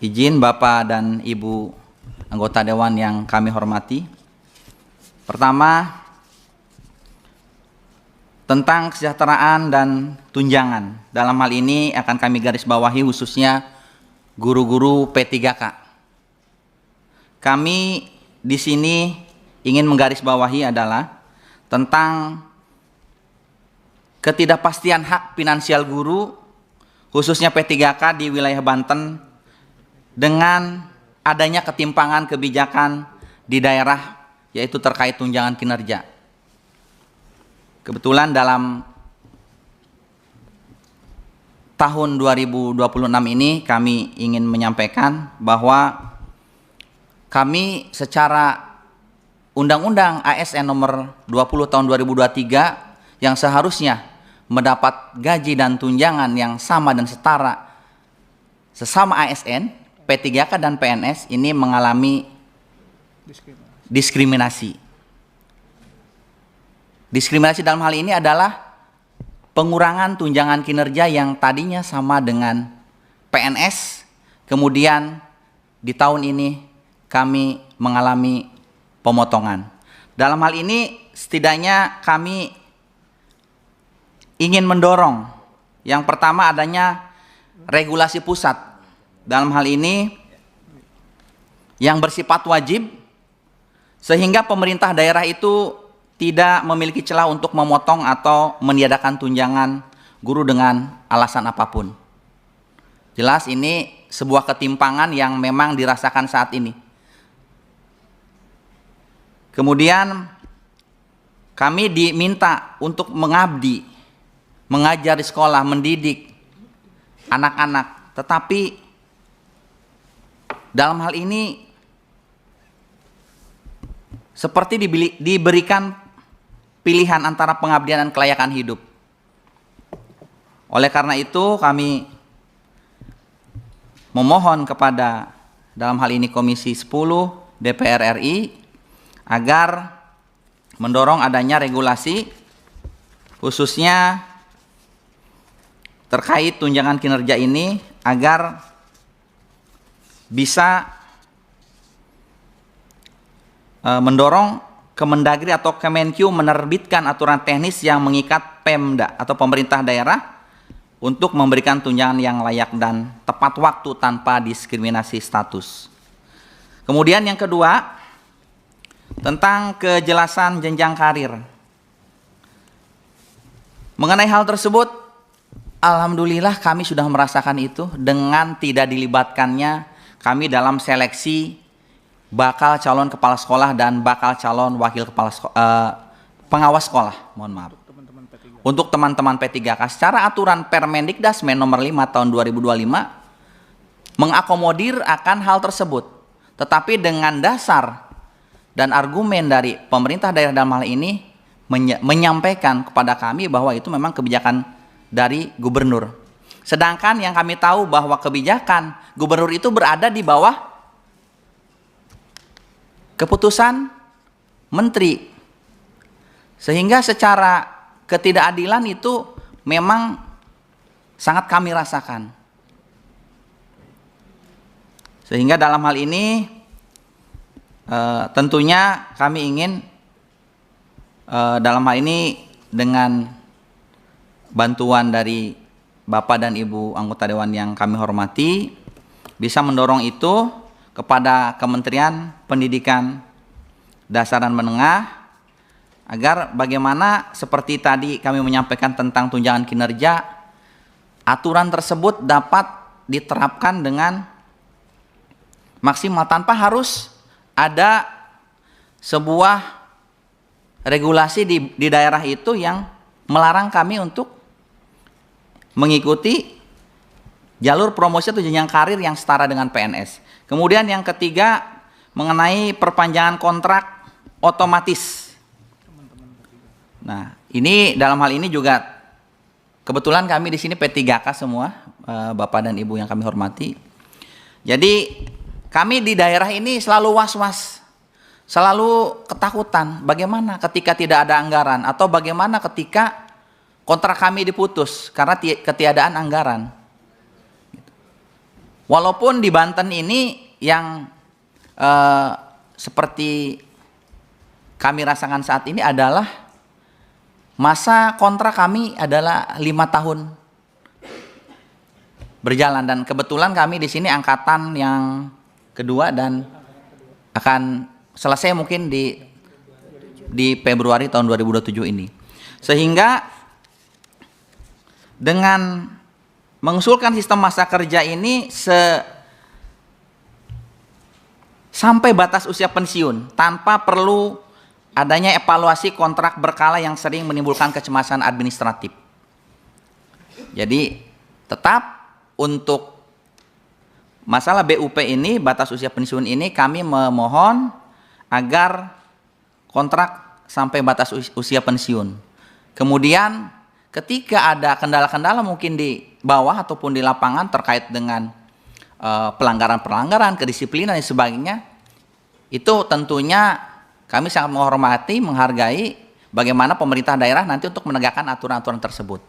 Izin Bapak dan Ibu anggota Dewan yang kami hormati. Pertama, tentang kesejahteraan dan tunjangan. Dalam hal ini akan kami garis bawahi khususnya guru-guru P3K. Kami di sini ingin menggarisbawahi adalah tentang ketidakpastian hak finansial guru khususnya P3K di wilayah Banten dengan adanya ketimpangan kebijakan di daerah yaitu terkait tunjangan kinerja. Kebetulan dalam tahun 2026 ini kami ingin menyampaikan bahwa kami secara Undang-Undang ASN nomor 20 tahun 2023 yang seharusnya mendapat gaji dan tunjangan yang sama dan setara sesama ASN, P3K dan PNS ini mengalami diskriminasi. Diskriminasi dalam hal ini adalah pengurangan tunjangan kinerja yang tadinya sama dengan PNS, kemudian di tahun ini kami mengalami pemotongan. Dalam hal ini setidaknya kami ingin mendorong yang pertama adanya regulasi pusat. Dalam hal ini yang bersifat wajib sehingga pemerintah daerah itu tidak memiliki celah untuk memotong atau meniadakan tunjangan guru dengan alasan apapun. Jelas ini sebuah ketimpangan yang memang dirasakan saat ini. Kemudian kami diminta untuk mengabdi, mengajar di sekolah, mendidik anak-anak, tetapi dalam hal ini seperti diberikan pilihan antara pengabdian dan kelayakan hidup. Oleh karena itu kami memohon kepada dalam hal ini Komisi 10 DPR RI agar mendorong adanya regulasi khususnya terkait tunjangan kinerja ini agar bisa mendorong Kemendagri atau Kemenkyu menerbitkan aturan teknis yang mengikat Pemda atau pemerintah daerah untuk memberikan tunjangan yang layak dan tepat waktu tanpa diskriminasi status. Kemudian yang kedua, tentang kejelasan jenjang karir. Mengenai hal tersebut, alhamdulillah kami sudah merasakan itu dengan tidak dilibatkannya kami dalam seleksi bakal calon kepala sekolah dan bakal calon wakil kepala pengawas sekolah, mohon maaf. Untuk teman-teman P3K secara aturan Permendikdasmen nomor 5 tahun 2025 mengakomodir akan hal tersebut. Tetapi dengan dasar dan argumen dari pemerintah daerah dalam hal ini menyampaikan kepada kami bahwa itu memang kebijakan dari gubernur. Sedangkan yang kami tahu bahwa kebijakan gubernur itu berada di bawah keputusan menteri. Sehingga secara ketidakadilan itu memang sangat kami rasakan. Sehingga dalam hal ini tentunya kami ingin dalam hal ini dengan bantuan dari Bapak dan Ibu anggota Dewan yang kami hormati bisa mendorong itu kepada Kementerian Pendidikan Dasar dan Menengah agar bagaimana seperti tadi kami menyampaikan tentang tunjangan kinerja, aturan tersebut dapat diterapkan dengan maksimal tanpa harus ada sebuah regulasi di daerah itu yang melarang kami untuk mengikuti jalur promosi atau jenjang karir yang setara dengan PNS. Kemudian yang ketiga mengenai perpanjangan kontrak otomatis. Nah, ini dalam hal ini juga kebetulan kami di sini P3K semua, Bapak dan Ibu yang kami hormati. Jadi kami di daerah ini selalu was-was, selalu ketakutan bagaimana ketika tidak ada anggaran atau bagaimana ketika kontrak kami diputus karena ketiadaan anggaran. Walaupun di Banten ini yang seperti kami rasakan saat ini adalah masa kontrak kami adalah 5 tahun berjalan, dan kebetulan kami di sini angkatan yang kedua dan akan selesai mungkin di Februari tahun 2027 ini. Sehingga dengan mengusulkan sistem masa kerja ini sampai batas usia pensiun tanpa perlu adanya evaluasi kontrak berkala yang sering menimbulkan kecemasan administratif. Jadi tetap untuk masalah BUP ini, batas usia pensiun ini, kami memohon agar kontrak sampai batas usia pensiun. Kemudian ketika ada kendala-kendala mungkin di bawah ataupun di lapangan terkait dengan pelanggaran-pelanggaran, kedisiplinan dan sebagainya, itu tentunya kami sangat menghormati, menghargai bagaimana pemerintah daerah nanti untuk menegakkan aturan-aturan tersebut.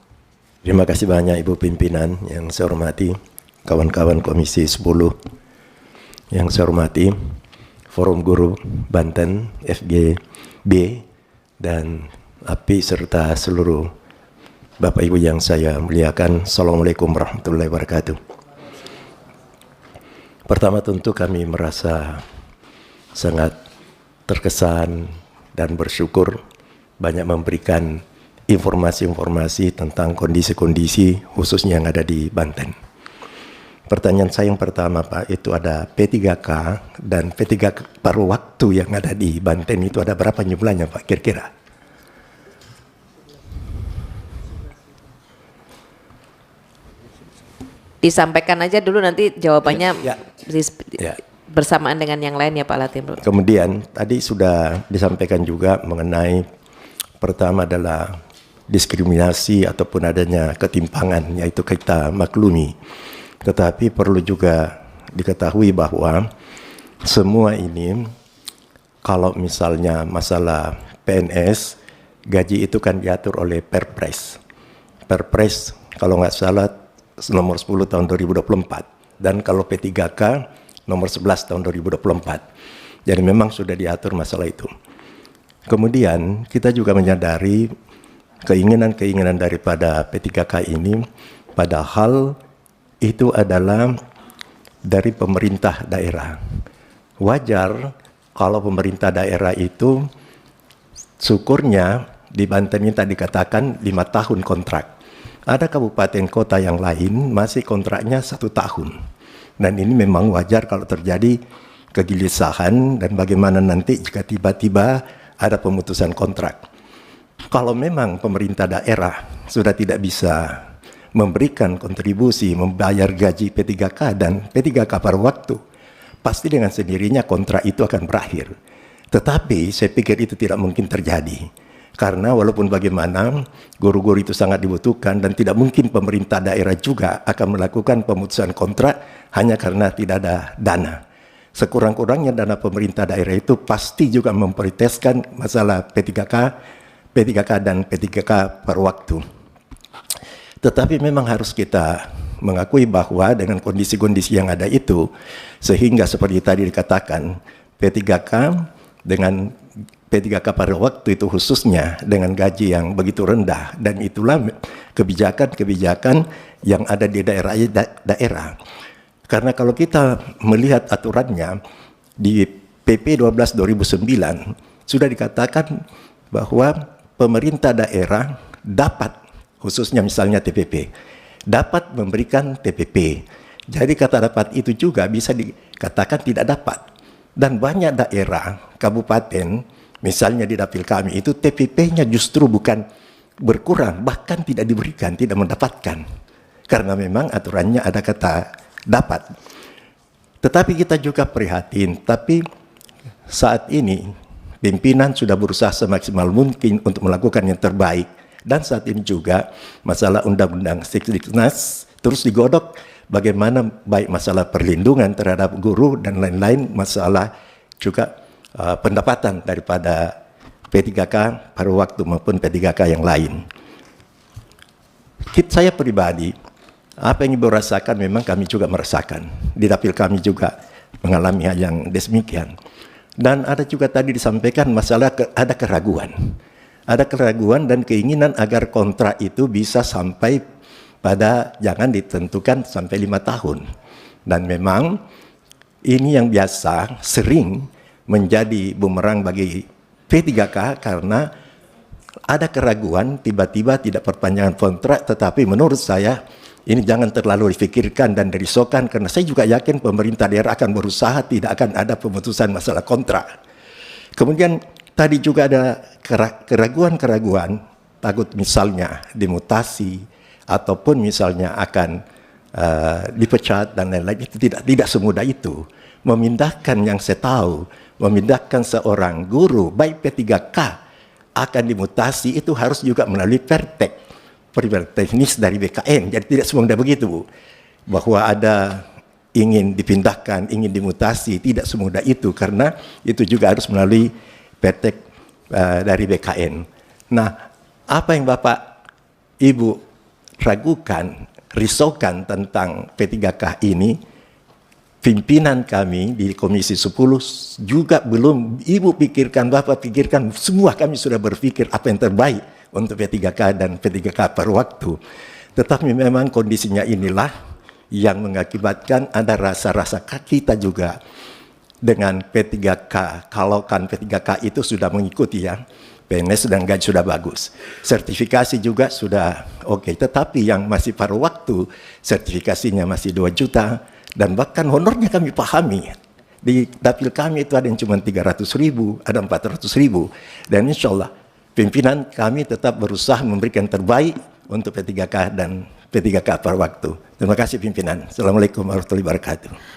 Terima kasih banyak Ibu Pimpinan yang saya hormati, kawan-kawan Komisi 10 yang saya hormati, Forum Guru Banten, FGB, dan API serta seluruh Bapak Ibu yang saya muliakan. Assalamualaikum warahmatullahi wabarakatuh. Pertama tentu kami merasa sangat terkesan dan bersyukur banyak memberikan informasi-informasi tentang kondisi-kondisi khususnya yang ada di Banten. Pertanyaan saya yang pertama Pak, itu ada P3K dan P3K paruh waktu yang ada di Banten itu ada berapa jumlahnya Pak kira-kira? Disampaikan aja dulu, nanti jawabannya Ya. bersamaan dengan yang lain ya Pak Latif. Kemudian tadi sudah disampaikan juga mengenai pertama adalah diskriminasi ataupun adanya ketimpangan, yaitu kita maklumi. Tetapi perlu juga diketahui bahwa semua ini kalau misalnya masalah PNS, gaji itu kan diatur oleh Perpres. Perpres kalau nggak salah nomor 10 tahun 2024. Dan kalau P3K nomor 11 tahun 2024. Jadi memang sudah diatur masalah itu. Kemudian kita juga menyadari keinginan-keinginan daripada P3K ini padahal itu adalah dari pemerintah daerah. Wajar kalau pemerintah daerah itu syukurnya di Banten ini tadi dikatakan 5 tahun kontrak. Ada kabupaten kota yang lain masih kontraknya 1 tahun. Dan ini memang wajar kalau terjadi kegelisahan dan bagaimana nanti jika tiba-tiba ada pemutusan kontrak. Kalau memang pemerintah daerah sudah tidak bisa memberikan kontribusi, membayar gaji P3K dan P3K pada waktu, pasti dengan sendirinya kontrak itu akan berakhir. Tetapi saya pikir itu tidak mungkin terjadi. Karena walaupun bagaimana guru-guru itu sangat dibutuhkan dan tidak mungkin pemerintah daerah juga akan melakukan pemutusan kontrak hanya karena tidak ada dana. Sekurang-kurangnya dana pemerintah daerah itu pasti juga memprioritaskan masalah P3K dan P3K per waktu. Tetapi memang harus kita mengakui bahwa dengan kondisi-kondisi yang ada itu, sehingga seperti tadi dikatakan, P3K dengan P3K pada waktu itu khususnya dengan gaji yang begitu rendah, dan itulah kebijakan-kebijakan yang ada di daerah. Karena kalau kita melihat aturannya di PP 12 2009 sudah dikatakan bahwa pemerintah daerah dapat, khususnya misalnya TPP, dapat memberikan TPP. Jadi kata dapat itu juga bisa dikatakan tidak dapat. Dan banyak daerah, kabupaten, misalnya di dapil kami itu TPP-nya justru bukan berkurang, bahkan tidak diberikan, tidak mendapatkan. Karena memang aturannya ada kata dapat. Tetapi kita juga prihatin, tapi saat ini pimpinan sudah berusaha semaksimal mungkin untuk melakukan yang terbaik. Dan saat ini juga masalah undang-undang Sekdiknas terus digodok, bagaimana baik masalah perlindungan terhadap guru dan lain-lain, masalah juga pendapatan daripada P3K pada waktu maupun P3K yang lain. Saya pribadi Apa yang Ibu rasakan memang kami juga merasakan. Di dapil kami juga mengalami hal yang demikian. Dan ada juga tadi disampaikan masalah ada keraguan. Ada keraguan dan keinginan agar kontrak itu bisa sampai pada jangan ditentukan sampai 5 tahun. Dan memang ini yang biasa sering menjadi bumerang bagi P3K karena ada keraguan tiba-tiba tidak perpanjangan kontrak, tetapi menurut saya ini jangan terlalu difikirkan dan dirisaukan karena saya juga yakin pemerintah daerah akan berusaha tidak akan ada pemutusan masalah kontrak. Kemudian tadi juga ada keraguan-keraguan takut misalnya dimutasi ataupun misalnya akan dipecat dan lain-lain. Itu tidak semudah itu. Memindahkan yang saya tahu, memindahkan seorang guru baik P3K akan dimutasi itu harus juga melalui pertek teknis dari BKN. Jadi tidak semudah begitu, Bu. Bahwa ada ingin dipindahkan, ingin dimutasi, tidak semudah itu karena itu juga harus melalui pertek dari BKN. Nah, apa yang Bapak Ibu ragukan, risaukan tentang P3K ini, pimpinan kami di Komisi 10 juga belum Ibu pikirkan, Bapak pikirkan, semua kami sudah berpikir apa yang terbaik untuk P3K dan P3K per waktu. Tetapi memang kondisinya inilah yang mengakibatkan ada rasa-rasa kita juga dengan P3K. Kalau kan P3K itu sudah mengikuti ya, PNS dan gaji sudah bagus. Sertifikasi juga sudah oke. Tetapi yang masih paruh waktu, sertifikasinya masih 2 juta, dan bahkan honornya kami pahami. Di dapil kami itu ada yang cuma 300.000, ada 400.000. Dan insya Allah pimpinan kami tetap berusaha memberikan terbaik untuk P3K dan P3K per waktu. Terima kasih pimpinan. Assalamualaikum warahmatullahi wabarakatuh.